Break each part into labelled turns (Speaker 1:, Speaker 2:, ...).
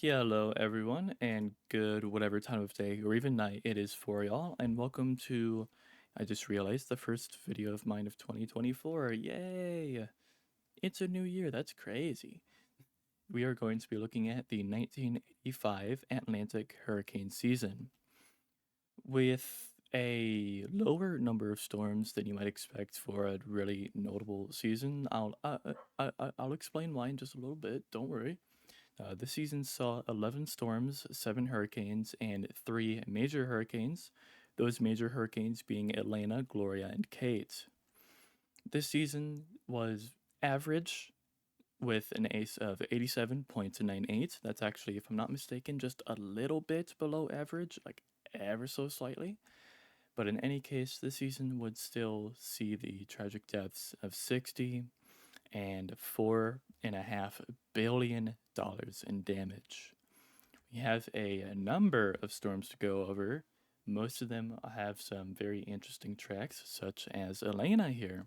Speaker 1: Hello, everyone, and good whatever time of day or even night it is for y'all, and welcome to. I just realized the first video of mine of 2024. Yay! It's a new year, that's crazy. We are going to be looking at the 1985 Atlantic hurricane season. With a lower number of storms than you might expect for a really notable season, I'll explain why in just a little bit, don't worry. The season saw 11 storms, 7 hurricanes, and 3 major hurricanes, those major hurricanes being Elena, Gloria, and Kate. This season was average with an ACE of 87.98. That's actually, if I'm not mistaken, just a little bit below average, like ever so slightly. But in any case, this season would still see the tragic deaths of 60 and $4.5 billion in damage. We have a number of storms to go over. Most of them have some very interesting tracks, such as Elena here.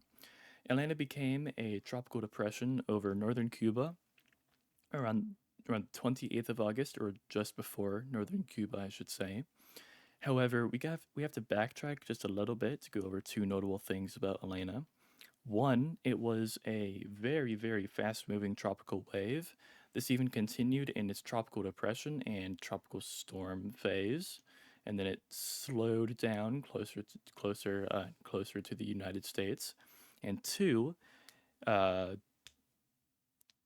Speaker 1: Elena became a tropical depression over northern Cuba around around 28th of August, or just before northern Cuba, I should say. However, we have to backtrack just a little bit to go over two notable things about Elena. One, it was a very, very fast moving tropical wave. This even continued in its tropical depression and tropical storm phase, and then it slowed down closer to the United States. And two, uh,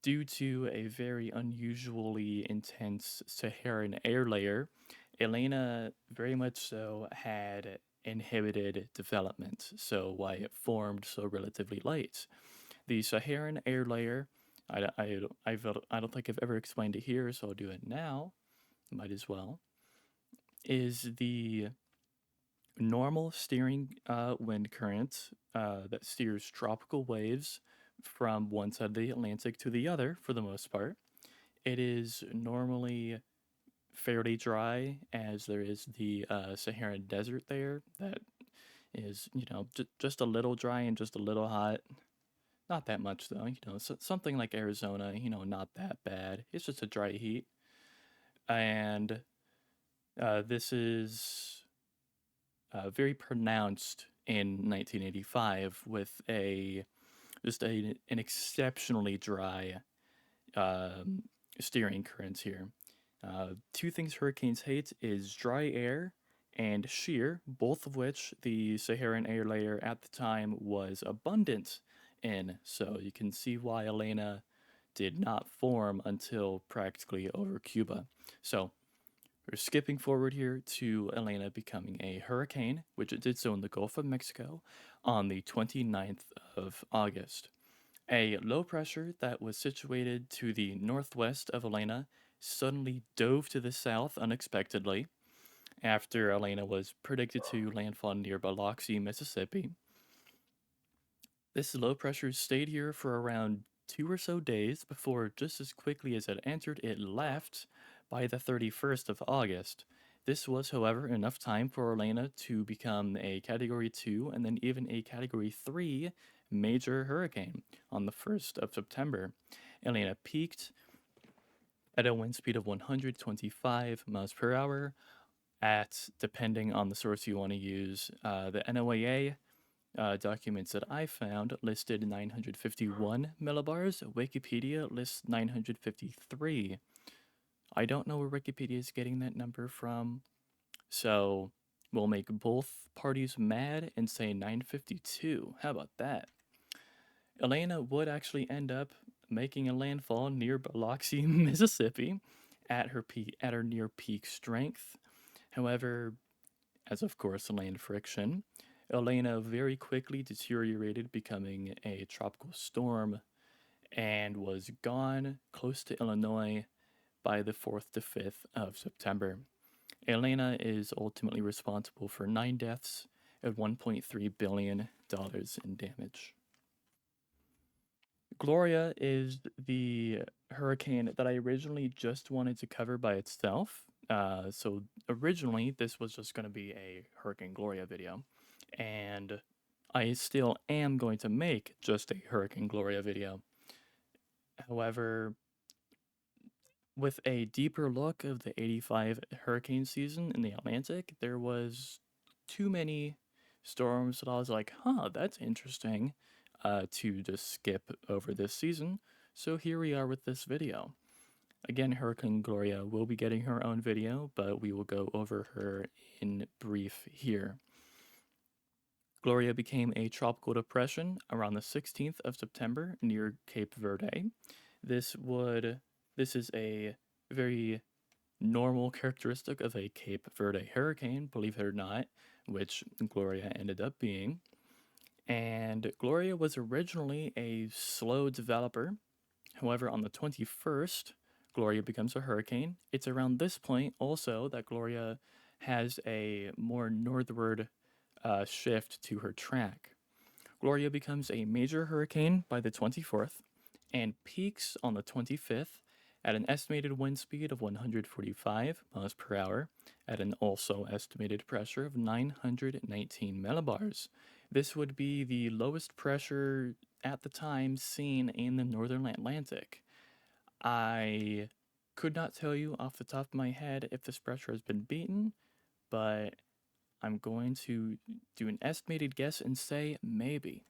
Speaker 1: due to a very unusually intense Saharan air layer, Elena very much so had inhibited development, so why it formed so relatively late. The Saharan air layer, I don't think I've ever explained it here, so I'll do it now. Might as well. Is the normal steering wind current that steers tropical waves from one side of the Atlantic to the other for the most part. It is normally fairly dry, as there is the Saharan desert there that is, just a little dry and just a little hot. Not that much though, something like Arizona, not that bad. It's just a dry heat. And this is very pronounced in 1985 with an exceptionally dry um, steering currents here. Two things hurricanes hate is dry air and shear, both of which the Saharan air layer at the time was abundant in. So you can see why Elena did not form until practically over Cuba. So we're skipping forward here to Elena becoming a hurricane, which it did so in the Gulf of Mexico on the 29th of August. A low pressure that was situated to the northwest of Elena suddenly dove to the south unexpectedly after Elena was predicted to landfall near Biloxi, Mississippi. This low pressure stayed here for around 2 or so days before, just as quickly as it entered, it left by the 31st of August. This was, however, enough time for Elena to become a Category 2 and then even a Category 3 major hurricane on the 1st of September. Elena peaked at a wind speed of 125 miles per hour at, depending on the source you want to use, the NOAA documents that I found listed 951 millibars. Wikipedia lists 953. I don't know where Wikipedia is getting that number from, so we'll make both parties mad and say 952. How about that? Elena would actually end up making a landfall near Biloxi, Mississippi, at her near peak strength. However, as of course land friction, Elena very quickly deteriorated, becoming a tropical storm, and was gone close to Illinois by the 4th to 5th of September. Elena is ultimately responsible for 9 deaths and $1.3 billion in damage. Gloria is the hurricane that I originally just wanted to cover by itself. So originally, this was just going to be a Hurricane Gloria video, and I still am going to make just a Hurricane Gloria video. However, With a deeper look of the 85 hurricane season in the Atlantic, there was too many storms that I was like, huh, that's interesting, to just skip over this season. So here we are with this video. Again, Hurricane Gloria will be getting her own video, but we will go over her in brief here. Gloria became a tropical depression around the 16th of September near Cape Verde. This would this is a very normal characteristic of a Cape Verde hurricane, believe it or not, which Gloria ended up being. And Gloria was originally a slow developer. However, on the 21st, Gloria becomes a hurricane. It's around this point also that Gloria has a more northward shift to her track. Gloria becomes a major hurricane by the 24th and peaks on the 25th at an estimated wind speed of 145 miles per hour at an also estimated pressure of 919 millibars. This would be the lowest pressure at the time seen in the northern Atlantic. I could not tell you off the top of my head if this pressure has been beaten, but I'm going to do an estimated guess and say maybe.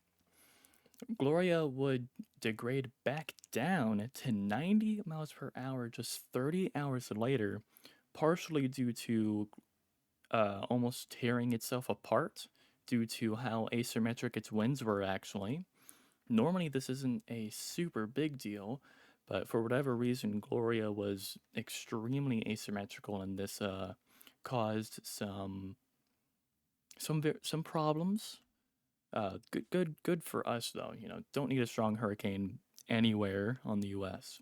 Speaker 1: Gloria would degrade back down to 90 miles per hour just 30 hours later, partially due to almost tearing itself apart due to how asymmetric its winds were actually. Normally, this isn't a super big deal, but for whatever reason, Gloria was extremely asymmetrical, and this caused some problems. Good for us though. You know, don't need a strong hurricane anywhere on the U.S.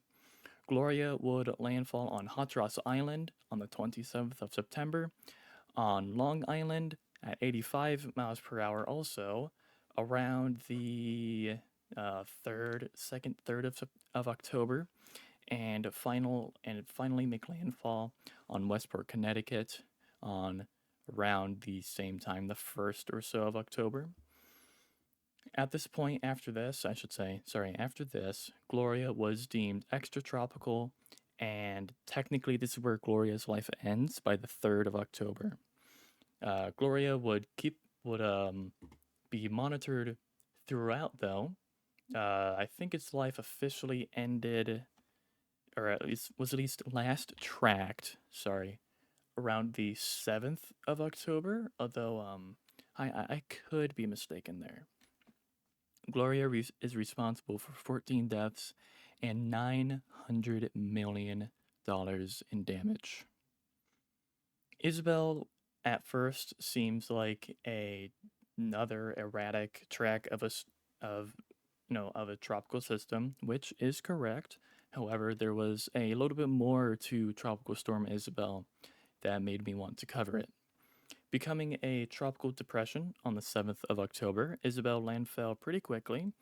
Speaker 1: Gloria would landfall on Hatteras Island on the 27th of September, on Long Island at 85 miles per hour, also around the third of October, and finally make landfall on Westport, Connecticut, on around the same time, the 1st or so of October. At this point, after this, after this, Gloria was deemed extratropical, and technically, this is where Gloria's life ends by the 3rd of October. Gloria would be monitored throughout, though. I think its life officially ended, or at least last tracked. Sorry, around the 7th of October. Although I could be mistaken there. Gloria is responsible for 14 deaths and $900 million in damage. Isabel at first seems like another erratic track of of a tropical system, which is correct. However, there was a little bit more to Tropical Storm Isabel that made me want to cover it. Becoming a tropical depression on the 7th of October, Isabel landfell pretty quickly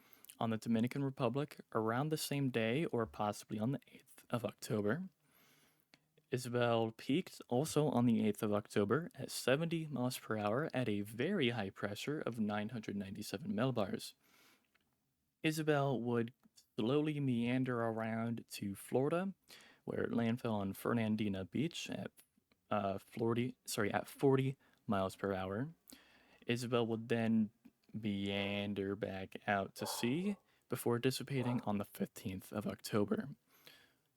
Speaker 1: on the Dominican Republic around the same day or possibly on the 8th of October. Isabel peaked also on the 8th of October at 70 miles per hour at a very high pressure of 997 millibars. Isabel would slowly meander around to Florida, where it landfell on Fernandina Beach at 40 miles per hour. Isabel would then meander back out to sea before dissipating on the 15th of October.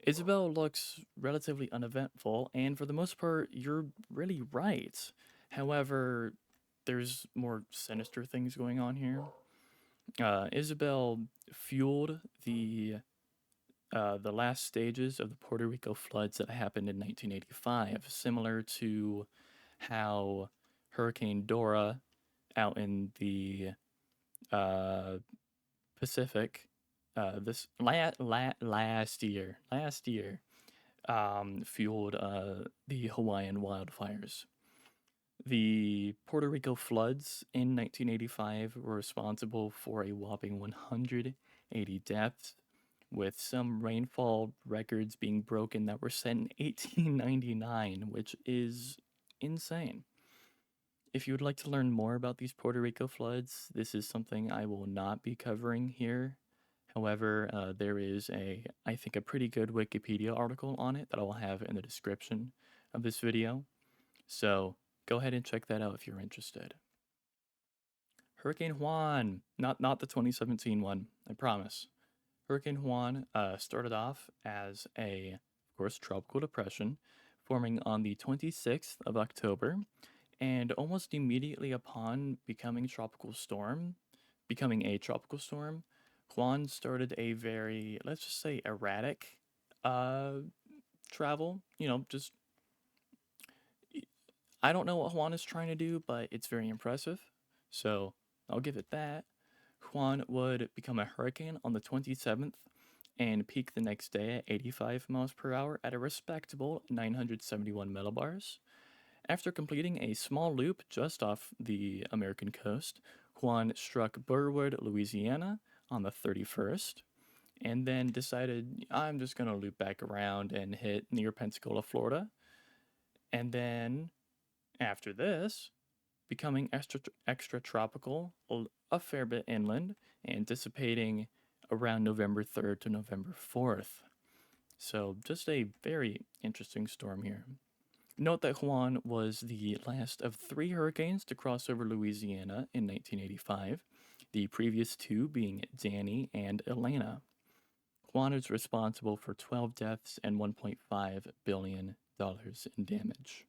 Speaker 1: Isabel looks relatively uneventful, and for the most part, you're really right. However, there's more sinister things going on here. Isabel fueled the last stages of the Puerto Rico floods that happened in 1985, similar to how Hurricane Dora out in the uh, Pacific this last year fueled the Hawaiian wildfires. The Puerto Rico floods in 1985 were responsible for a whopping 180 deaths, with some rainfall records being broken that were set in 1899, which is insane. If you would like to learn more about these Puerto Rico floods, this is something I will not be covering here. However, there is I think, a pretty good Wikipedia article on it that I'll have in the description of this video. So go ahead and check that out if you're interested. Hurricane Juan, not the 2017 one, I promise. Hurricane Juan started off as of course, tropical depression, forming on the 26th of October, and almost immediately upon becoming a tropical storm, Juan started a very, let's just say, erratic uh, travel. Just I don't know what Juan is trying to do, but it's very impressive. So I'll give it that. Juan would become a hurricane on the 27th and peak the next day at 85 miles per hour at a respectable 971 millibars. After completing a small loop just off the American coast, Juan struck Burwood, Louisiana on the 31st, and then decided, I'm just going to loop back around and hit near Pensacola, Florida. And then after this, becoming extra tropical a fair bit inland and dissipating around November 3rd to November 4th. So, just a very interesting storm here. Note that Juan was the last of 3 hurricanes to cross over Louisiana in 1985, the previous 2 being Danny and Elena. Juan is responsible for 12 deaths and $1.5 billion in damage.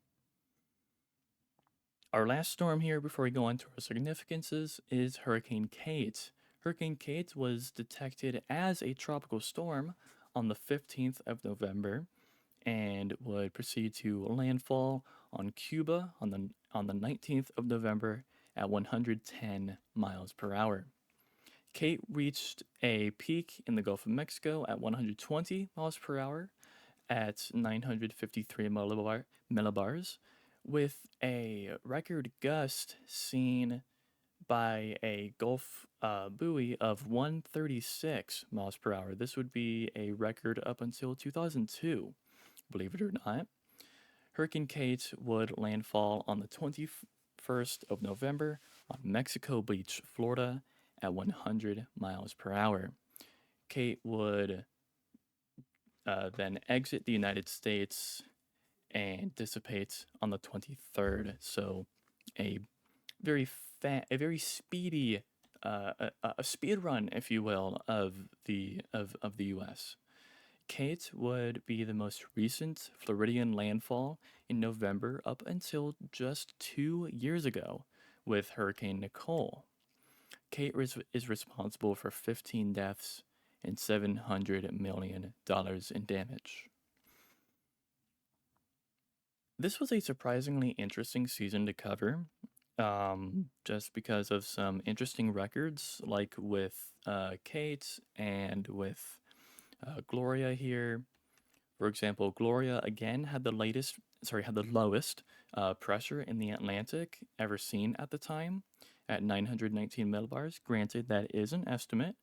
Speaker 1: Our last storm here before we go on to our significances is Hurricane Kate. Hurricane Kate was detected as a tropical storm on the 15th of November and would proceed to landfall on Cuba on the 19th of November at 110 miles per hour. Kate reached a peak in the Gulf of Mexico at 120 miles per hour at 953 millibars, with a record gust seen by a Gulf buoy of 136 miles per hour. This would be a record up until 2002, believe it or not. Hurricane Kate would landfall on the 21st of November on Mexico Beach, Florida at 100 miles per hour. Kate would then exit the United States and dissipates on the 23rd. So a a very speedy, a speed run, if you will, of the U.S. Kate would be the most recent Floridian landfall in November up until just 2 years ago with Hurricane Nicole. Kate is responsible for 15 deaths and $700 million in damage. This was a surprisingly interesting season to cover, just because of some interesting records, like with Kate and with Gloria here. For example, Gloria again had had the lowest pressure in the Atlantic ever seen at the time, at 919 millibars. Granted, that is an estimate,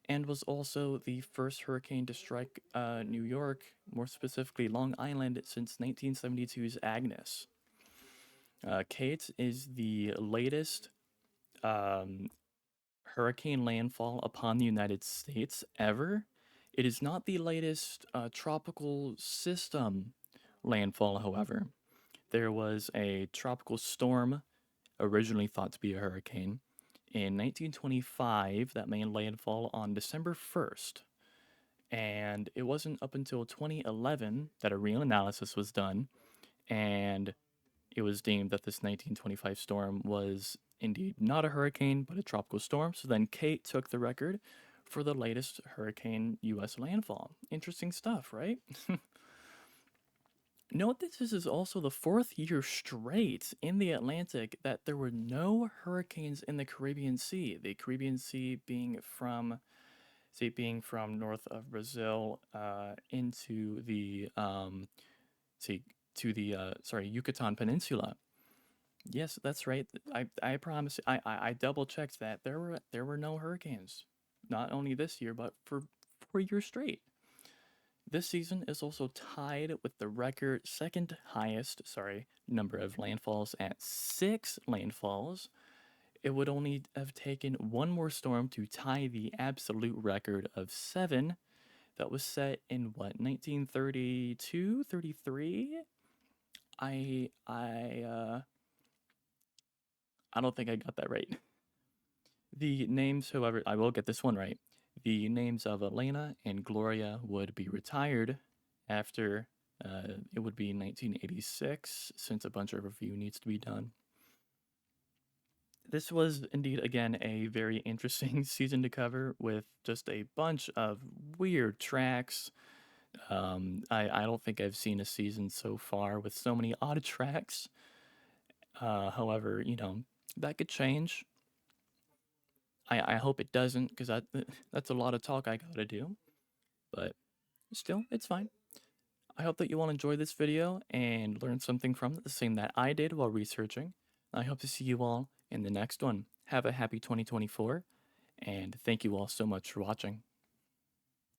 Speaker 1: and was also the first hurricane to strike New York, more specifically Long Island, since 1972's Agnes. Kate is the latest um, hurricane landfall upon the United States ever. It is not the latest tropical system landfall, however. There was a tropical storm, originally thought to be a hurricane, in 1925 that made landfall on December 1st. And it wasn't up until 2011 that a real analysis was done, and it was deemed that this 1925 storm was indeed not a hurricane, but a tropical storm. So then Kate took the record for the latest hurricane U.S. landfall. Interesting stuff, right? Note that this is also the 4th year straight in the Atlantic that there were no hurricanes in the Caribbean Sea. The Caribbean Sea being from north of Brazil into the Yucatan Peninsula. Yes, that's right. I promise. I double checked that there were no hurricanes, not only this year but for 4 years straight. This season is also tied with the record second highest number of landfalls at 6 landfalls. it would only have taken one more storm to tie the absolute record of 7 that was set in what, 1932, 33? I don't think I got that right. The names, however, I will get this one right. The names of Elena and Gloria would be retired after it would be 1986, since a bunch of review needs to be done. This was indeed, again, a very interesting season to cover with just a bunch of weird tracks. I don't think I've seen a season so far with so many odd tracks. However, that could change. I hope it doesn't, because that's a lot of talk I gotta do. But still, it's fine. I hope that you all enjoyed this video and learned something from it, the same that I did while researching. I hope to see you all in the next one. Have a happy 2024, and thank you all so much for watching.